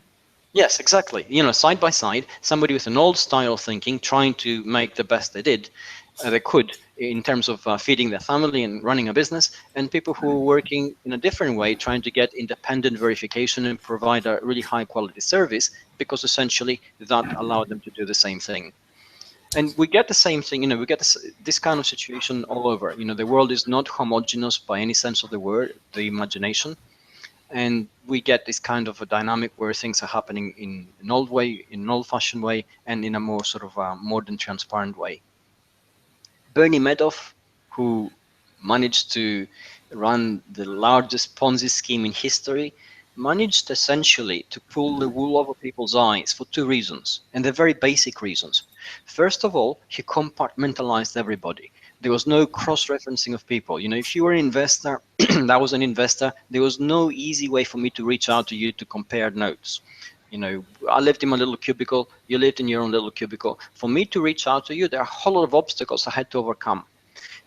yes, exactly. Side by side, somebody with an old style of thinking, trying to make the best they could in terms of feeding their family and running a business, and people who were working in a different way, trying to get independent verification and provide a really high quality service, because essentially that allowed them to do the same thing. And we get the same thing, we get this kind of situation all over. The world is not homogeneous by any sense of the word, the imagination. And we get this kind of a dynamic where things are happening in an old way, in an old-fashioned way, and in a more sort of modern, transparent way. Bernie Madoff, who managed to run the largest Ponzi scheme in history, managed essentially to pull the wool over people's eyes for two reasons, and they're very basic reasons. First of all, he compartmentalized everybody. There was no cross-referencing of people. If you were an investor, that was an investor, there was no easy way for me to reach out to you to compare notes. I lived in my little cubicle, you lived in your own little cubicle. For me to reach out to you, there are a whole lot of obstacles I had to overcome.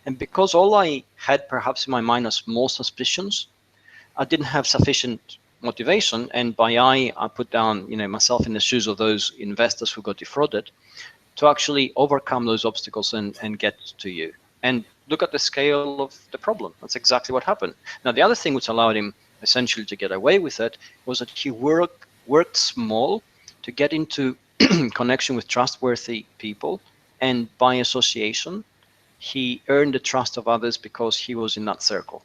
And because all I had perhaps in my mind was small suspicions, I didn't have sufficient motivation. And by I put down, myself in the shoes of those investors who got defrauded to actually overcome those obstacles and get to you. And look at the scale of the problem. That's exactly what happened. Now, the other thing which allowed him essentially to get away with it was that he worked small to get into connection with trustworthy people, and by association, he earned the trust of others because he was in that circle.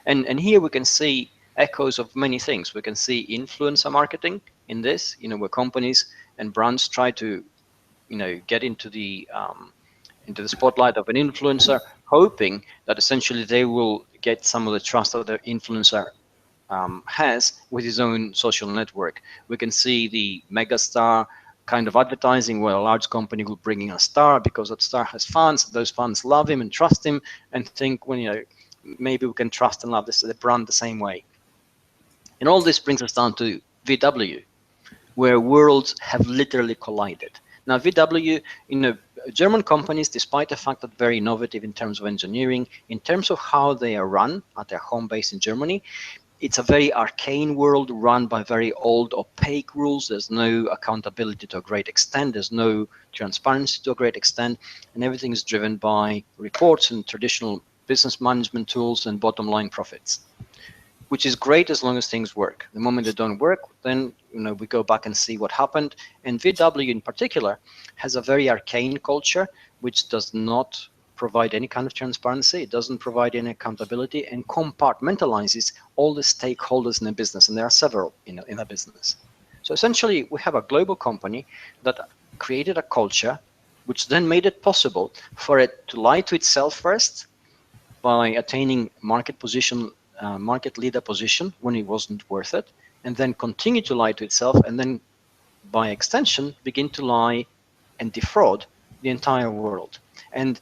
And here we can see echoes of many things. We can see influencer marketing in this, where companies and brands try to, get into the spotlight of an influencer, hoping that essentially they will get some of the trust that the influencer has with his own social network. We can see the megastar kind of advertising where a large company will bring in a star because that star has fans. Those fans love him and trust him and think, maybe we can trust and love the brand the same way. And all this brings us down to VW, where worlds have literally collided. Now, VW, German companies, despite the fact that very innovative in terms of engineering, in terms of how they are run at their home base in Germany, it's a very arcane world run by very old, opaque rules. There's no accountability to a great extent. There's no transparency to a great extent. And everything is driven by reports and traditional business management tools and bottom line profits, which is great as long as things work. The moment they don't work, then we go back and see what happened. And VW in particular has a very arcane culture, which does not provide any kind of transparency. It doesn't provide any accountability, and compartmentalizes all the stakeholders in the business. And there are several in a business. So essentially, we have a global company that created a culture, which then made it possible for it to lie to itself first by attaining market leader position when it wasn't worth it, and then continue to lie to itself, and then by extension begin to lie and defraud the entire world. And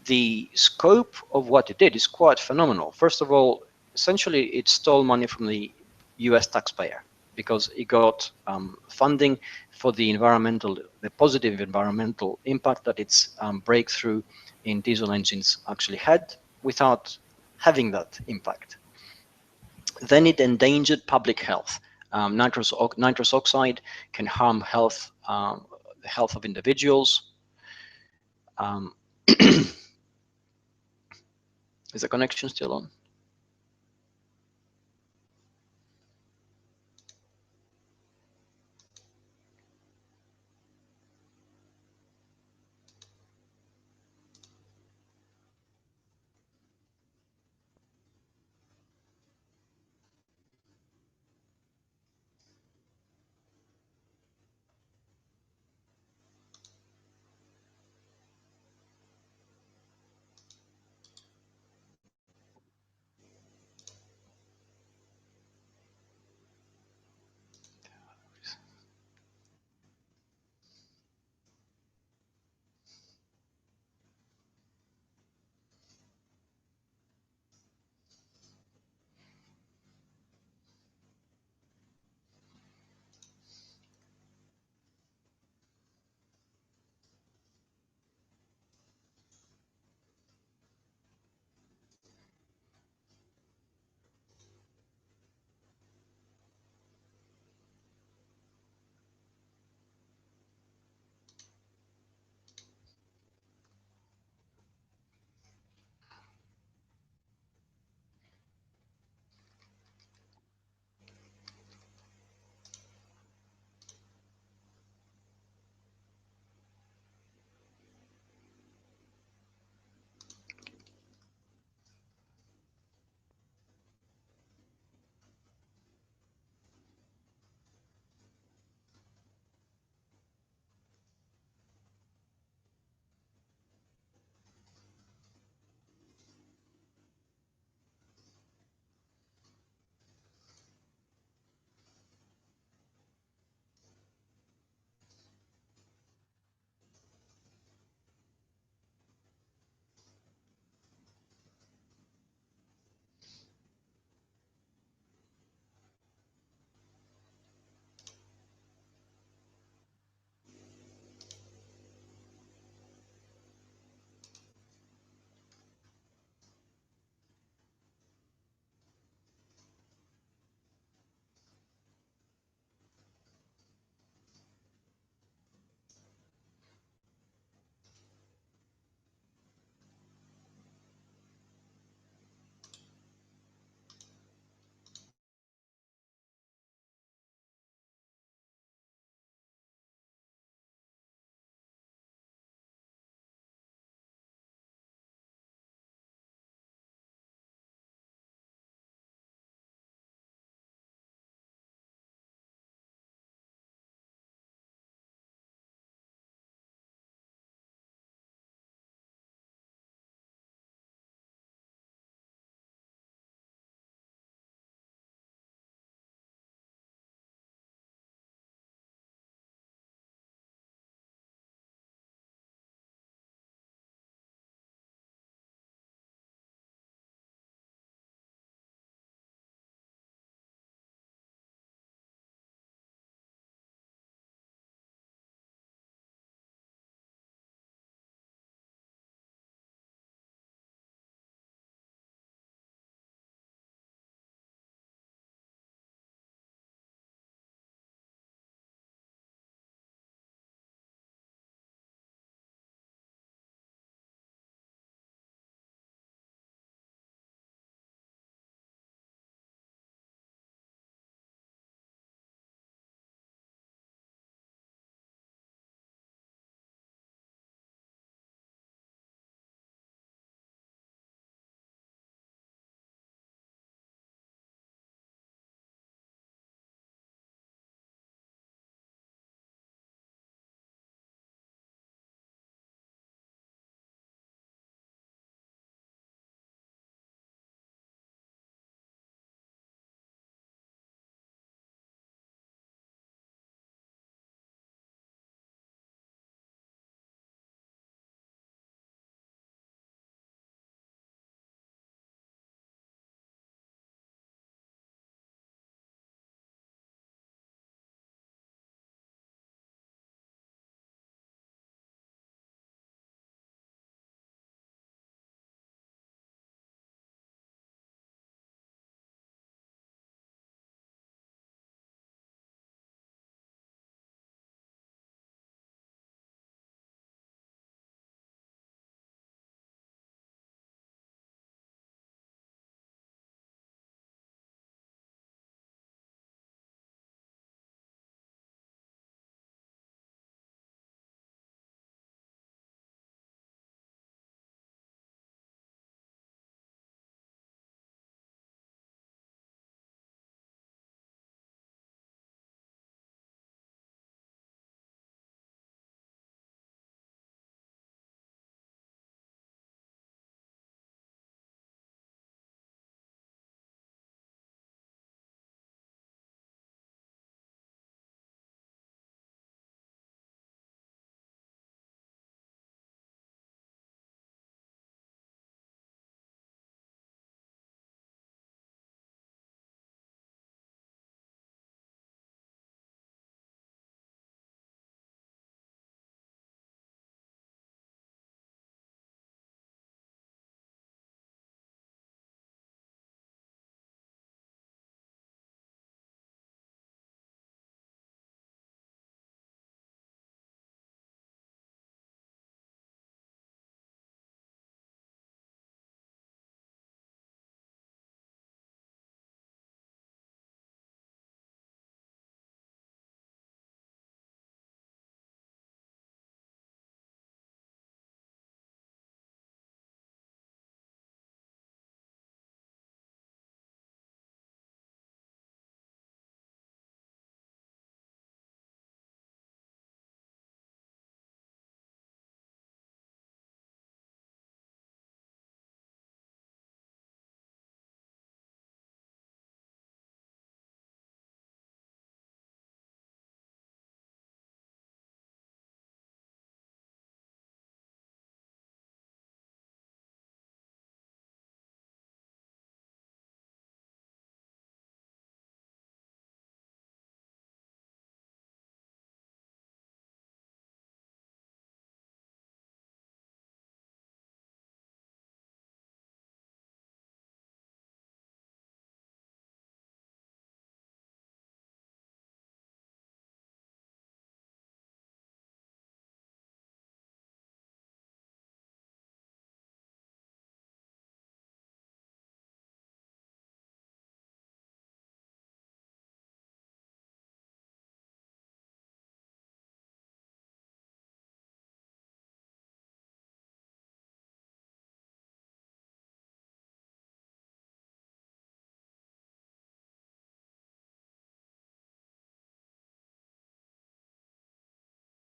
the scope of what it did is quite phenomenal. First of all, essentially it stole money from the US taxpayer because it got funding for the positive environmental impact that its breakthrough in diesel engines actually had without having that impact. Then it endangered public health. Nitrous oxide can harm the health of individuals. Is the connection still on?